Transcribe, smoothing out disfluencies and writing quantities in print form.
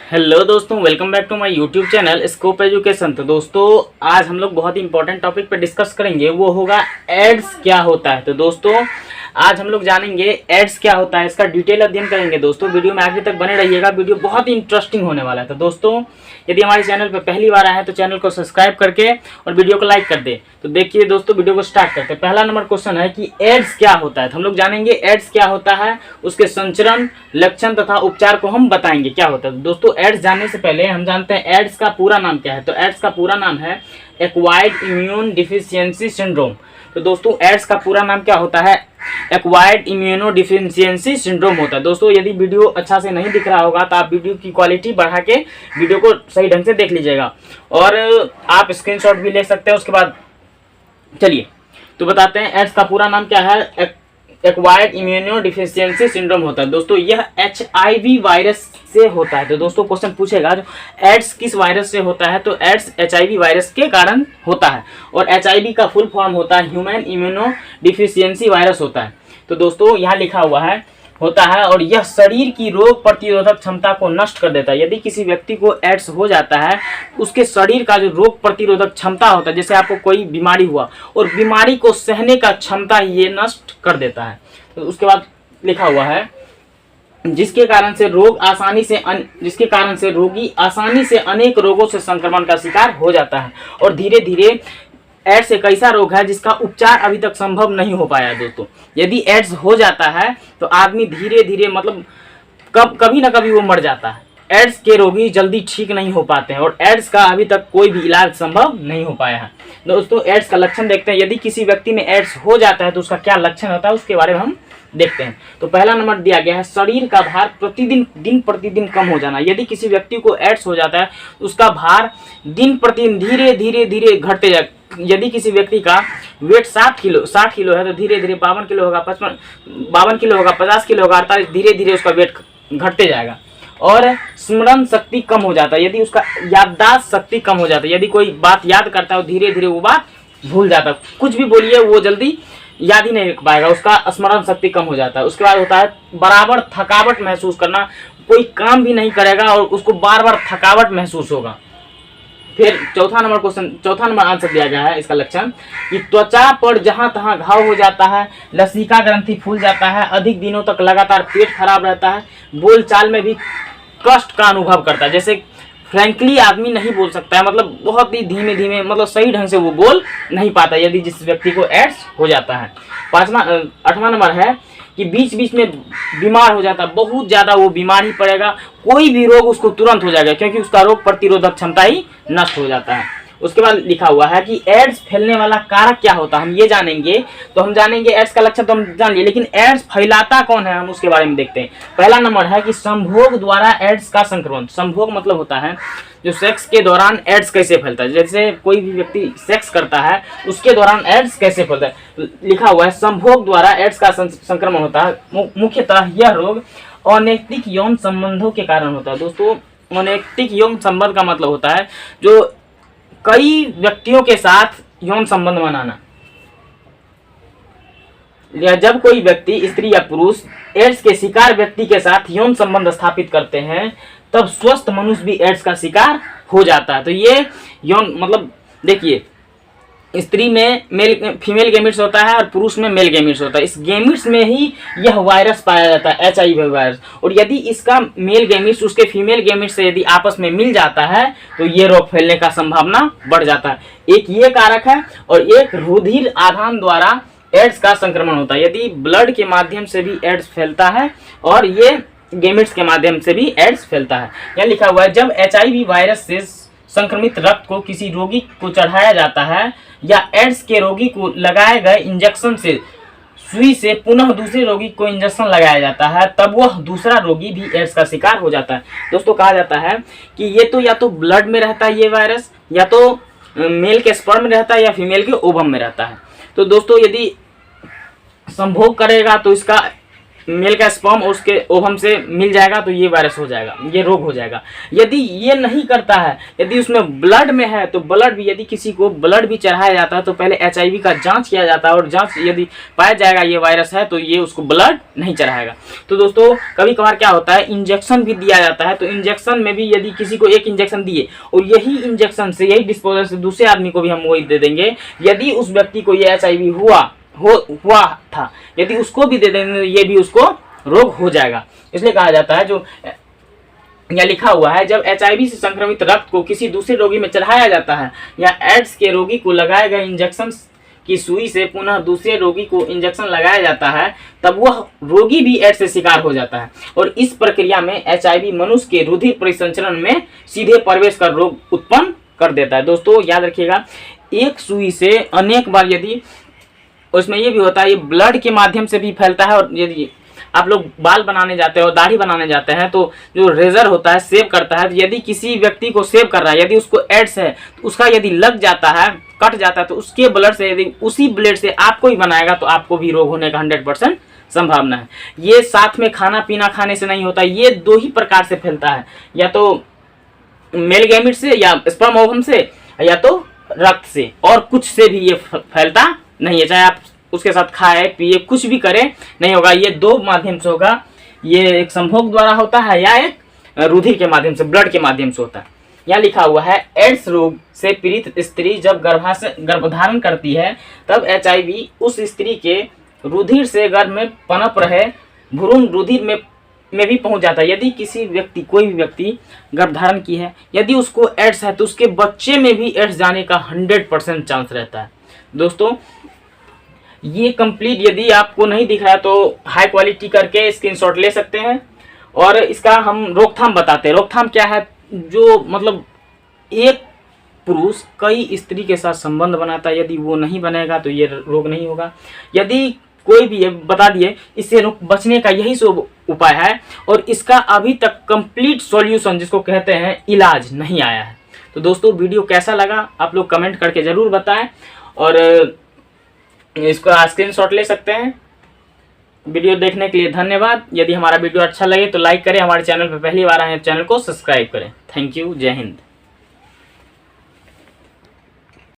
Hello दोस्तों, welcome back to my YouTube channel scope education. तो दोस्तों आज हम लोग बहुत ही इंपॉर्टेंट टॉपिक पर डिस्कस करेंगे, वो होगा एड्स क्या होता है। तो दोस्तों आज हम लोग जानेंगे एड्स क्या होता है, इसका डिटेल अध्ययन करेंगे। दोस्तों वीडियो में आगे तक बने रहिएगा, वीडियो बहुत ही इंटरेस्टिंग होने वाला है। तो दोस्तों यदि हमारे चैनल पर पहली बार आए हैं तो चैनल को सब्सक्राइब करके और वीडियो को लाइक कर दे। तो देखिए दोस्तों वीडियो को स्टार्ट करते हैं। पहला नंबर क्वेश्चन है कि एड्स क्या होता है। तो हम लोग जानेंगे एड्स क्या होता है, उसके संचरण, लक्षण तथा उपचार को हम बताएंगे क्या होता है। दोस्तों एड्स जानने से पहले हम जानते हैं एड्स का पूरा नाम क्या है। तो एड्स का पूरा नाम है एक्वायर्ड इम्यून डिफिशियंसी सिंड्रोम। तो दोस्तों एड्स का पूरा नाम क्या होता है, एक्वायर्ड इम्यूनो डिफिशियंसी सिंड्रोम होता है। दोस्तों यदि वीडियो अच्छा से नहीं दिख रहा होगा तो आप वीडियो की क्वालिटी बढ़ा के वीडियो को सही ढंग से देख लीजिएगा और आप स्क्रीनशॉट भी ले सकते हैं। उसके बाद चलिए तो बताते हैं एड्स का पूरा नाम क्या है। एक्वायर्ड इम्यूनो डिफिशियंसी सिंड्रोम होता है। दोस्तों यह HIV वायरस से होता है। तो दोस्तों क्वेश्चन पूछेगा जो एड्स किस वायरस से होता है, तो एड्स HIV वायरस के कारण होता है और HIV का फुल फॉर्म होता है ह्यूमन इम्यूनो डिफिशियंसी वायरस होता है। तो दोस्तों यहाँ लिखा हुआ है होता है और यह शरीर की रोग प्रतिरोधक क्षमता को नष्ट कर देता है। यदि किसी व्यक्ति को एड्स हो जाता है, उसके शरीर का जो रोग प्रतिरोधक क्षमता होता है, जैसे आपको कोई बीमारी हुआ और बीमारी को सहने का क्षमता ये नष्ट कर देता है। तो उसके बाद लिखा हुआ है जिसके कारण से रोगी आसानी से अनेक रोगों से संक्रमण का शिकार हो जाता है और धीरे धीरे एड्स एक ऐसा रोग है जिसका उपचार अभी तक संभव नहीं हो पाया। दोस्तों यदि एड्स हो जाता है तो आदमी धीरे धीरे मतलब कभी ना कभी वो मर जाता है। एड्स के रोगी जल्दी ठीक नहीं हो पाते हैं और एड्स का अभी तक कोई भी इलाज संभव नहीं हो पाया है। दोस्तों एड्स का लक्षण देखते हैं। यदि किसी व्यक्ति में एड्स हो जाता है तो उसका क्या लक्षण होता है उसके बारे में हम देखते हैं। तो पहला नंबर दिया गया है शरीर का भार दिन प्रतिदिन कम हो जाना। यदि किसी व्यक्ति को एड्स हो जाता है उसका भार दिन प्रतिदिन धीरे धीरे घटते जाए। यदि किसी व्यक्ति का वेट 60 किलो है तो धीरे धीरे 52 किलो होगा, 52 किलो होगा, 50 किलो होगा, 48 धीरे धीरे उसका वेट घटते जाएगा। और स्मरण शक्ति कम हो जाता है। यदि उसका याददाश्त शक्ति कम हो जाता है, यदि कोई बात याद करता है धीरे धीरे वो बात भूल जाता है। कुछ भी बोलिए वो जल्दी याद ही नहीं रख पाएगा, उसका स्मरण शक्ति कम हो जाता है। उसके बाद होता है बराबर थकावट महसूस करना, कोई काम भी नहीं करेगा और उसको बार बार थकावट महसूस होगा। फिर चौथा नंबर आंसर दिया गया है इसका लक्षण कि त्वचा पर जहां तहां घाव हो जाता है, लसिका ग्रंथि फूल जाता है, अधिक दिनों तक लगातार पेट खराब रहता है, बोलचाल में भी कष्ट का अनुभव करता है। जैसे फ्रैंकली आदमी नहीं बोल सकता है, मतलब बहुत ही धीमे मतलब सही ढंग से वो बोल नहीं पाता यदि जिस व्यक्ति को एड्स हो जाता है। 8वां नंबर है कि बीच बीच में बीमार हो जाता है, बहुत ज़्यादा वो बीमार ही पड़ेगा, कोई भी रोग उसको तुरंत हो जाएगा क्योंकि उसका रोग प्रतिरोधक क्षमता ही नष्ट हो जाता है। उसके बाद लिखा हुआ है कि एड्स फैलने वाला कारक क्या होता है, हम ये जानेंगे। तो हम जानेंगे एड्स का लक्षण तो हम जान लिए, लेकिन एड्स फैलाता कौन है हम उसके बारे में देखते हैं। पहला नंबर है कि संभोग द्वारा एड्स का संक्रमण। संभोग मतलब होता है जो सेक्स के दौरान एड्स कैसे फैलता है। जैसे कोई भी व्यक्ति सेक्स करता है उसके दौरान एड्स कैसे फैलता है, लिखा हुआ है संभोग द्वारा एड्स का संक्रमण होता है। मुख्यतः यह रोग अनैतिक यौन संबंधों के कारण होता है। दोस्तों अनैतिक यौन संबंध का मतलब होता है जो कई व्यक्तियों के साथ यौन संबंध बनाना। या जब कोई व्यक्ति स्त्री या पुरुष एड्स के शिकार व्यक्ति के साथ यौन संबंध स्थापित करते हैं तब स्वस्थ मनुष्य भी एड्स का शिकार हो जाता है। तो ये यौन मतलब देखिए स्त्री में फीमेल गैमिट्स होता है और पुरुष में मेल गैमिट्स होता है। इस गैमिट्स में ही यह वायरस पाया जाता है HIV वायरस। और यदि इसका मेल गैमिट्स उसके फीमेल गैमिट्स से यदि आपस में मिल जाता है तो ये रोग फैलने का संभावना बढ़ जाता है। एक ये कारक है और एक रुधिर आधान द्वारा एड्स का संक्रमण होता है। यदि ब्लड के माध्यम से भी एड्स फैलता है और ये गैमिट्स के माध्यम से भी एड्स फैलता है। यहाँ लिखा हुआ है जब HIV वायरस से संक्रमित रक्त को किसी रोगी को चढ़ाया जाता है या एड्स के रोगी को लगाए गए इंजेक्शन से सुई से पुनः दूसरे रोगी को इंजेक्शन लगाया जाता है तब वह दूसरा रोगी भी एड्स का शिकार हो जाता है। दोस्तों कहा जाता है कि ये तो या तो ब्लड में रहता है ये वायरस, या तो मेल के स्पर्म में रहता है या फीमेल के ओवम में रहता है। तो दोस्तों यदि संभोग करेगा तो इसका मेल का स्पर्म उसके ओवम से मिल जाएगा तो ये वायरस हो जाएगा, ये रोग हो जाएगा। यदि ये नहीं करता है, यदि उसमें ब्लड में है तो ब्लड भी, यदि किसी को ब्लड भी चढ़ाया जाता है तो पहले HIV का जांच किया जाता है, और जांच यदि पाया जाएगा ये वायरस है तो ये उसको ब्लड नहीं चढ़ाएगा। तो दोस्तों कभी कभार क्या होता है, इंजेक्शन भी दिया जाता है, तो इंजेक्शन में भी यदि किसी को एक इंजेक्शन दिए और यही इंजेक्शन से, यही डिस्पोजल से दूसरे आदमी को भी हम वही दे देंगे, यदि उस व्यक्ति को ये HIV हुआ था, यदि उसको भी दे देंगे ये भी उसको रोग हो जाएगा। इसलिए कहा जाता है, जो यहाँ लिखा हुआ है, जब HIV से संक्रमित रक्त को किसी दूसरे रोगी में चढ़ाया जाता है या एड्स के रोगी को लगाए गए इंजेक्शन की सुई से पुनः दूसरे रोगी को इंजेक्शन लगाया जाता है, तब वह रोगी भी एड्स से शिकार हो जाता है, और इस प्रक्रिया में HIV मनुष्य के रुधिर परिसंचरण में सीधे प्रवेश कर रोग उत्पन्न कर देता है। दोस्तों याद रखिएगा, एक सुई से अनेक बार, यदि उसमें ये भी होता है, ये ब्लड के माध्यम से भी फैलता है, और यदि आप लोग बाल बनाने जाते हैं और दाढ़ी बनाने जाते हैं तो जो रेजर होता है सेव करता है, तो यदि किसी व्यक्ति को सेव कर रहा है, यदि उसको एड्स है तो उसका यदि लग जाता है, कट जाता है, तो उसके ब्लड से, यदि उसी ब्लड से आपको ही बनाएगा तो आपको भी रोग होने का 100% संभावना है। ये साथ में खाना पीना खाने से नहीं होता, ये दो ही प्रकार से फैलता है, या तो मेल गैमेट से, या स्पर्म ओवम से, या तो रक्त से, और कुछ से भी ये फैलता नहीं है। चाहे आप उसके साथ खाए पिए कुछ भी करें, नहीं होगा। ये दो माध्यम से होगा, ये एक संभोग द्वारा होता है या एक रुधिर के माध्यम से, ब्लड के माध्यम से होता है। यहाँ लिखा हुआ है, एड्स रोग से पीड़ित स्त्री जब गर्भधारण करती है तब HIV उस स्त्री के रुधिर से गर्भ में पनप रहे भ्रूण रुधिर में भी पहुंच जाता है। यदि किसी व्यक्ति, कोई भी व्यक्ति गर्भधारण की है, यदि उसको एड्स है तो उसके बच्चे में भी एड्स जाने का 100% चांस रहता है। दोस्तों ये कंप्लीट, यदि आपको नहीं दिख रहा है तो हाई क्वालिटी करके स्क्रीनशॉट ले सकते हैं, और इसका हम रोकथाम बताते हैं। रोकथाम क्या है, जो मतलब एक पुरुष कई स्त्री के साथ संबंध बनाता है, यदि वो नहीं बनेगा तो ये रोग नहीं होगा। यदि कोई भी, बता दिए, इससे बचने का यही सब उपाय है, और इसका अभी तक कंप्लीट सॉल्यूशन, जिसको कहते हैं इलाज, नहीं आया है। तो दोस्तों वीडियो कैसा लगा आप लोग कमेंट करके ज़रूर बताएं, और इसका स्क्रीनशॉट ले सकते हैं। वीडियो देखने के लिए धन्यवाद। यदि हमारा वीडियो अच्छा लगे तो लाइक करें, हमारे चैनल पर पहली बार आए हैं चैनल को सब्सक्राइब करें। थैंक यू, जय हिंद।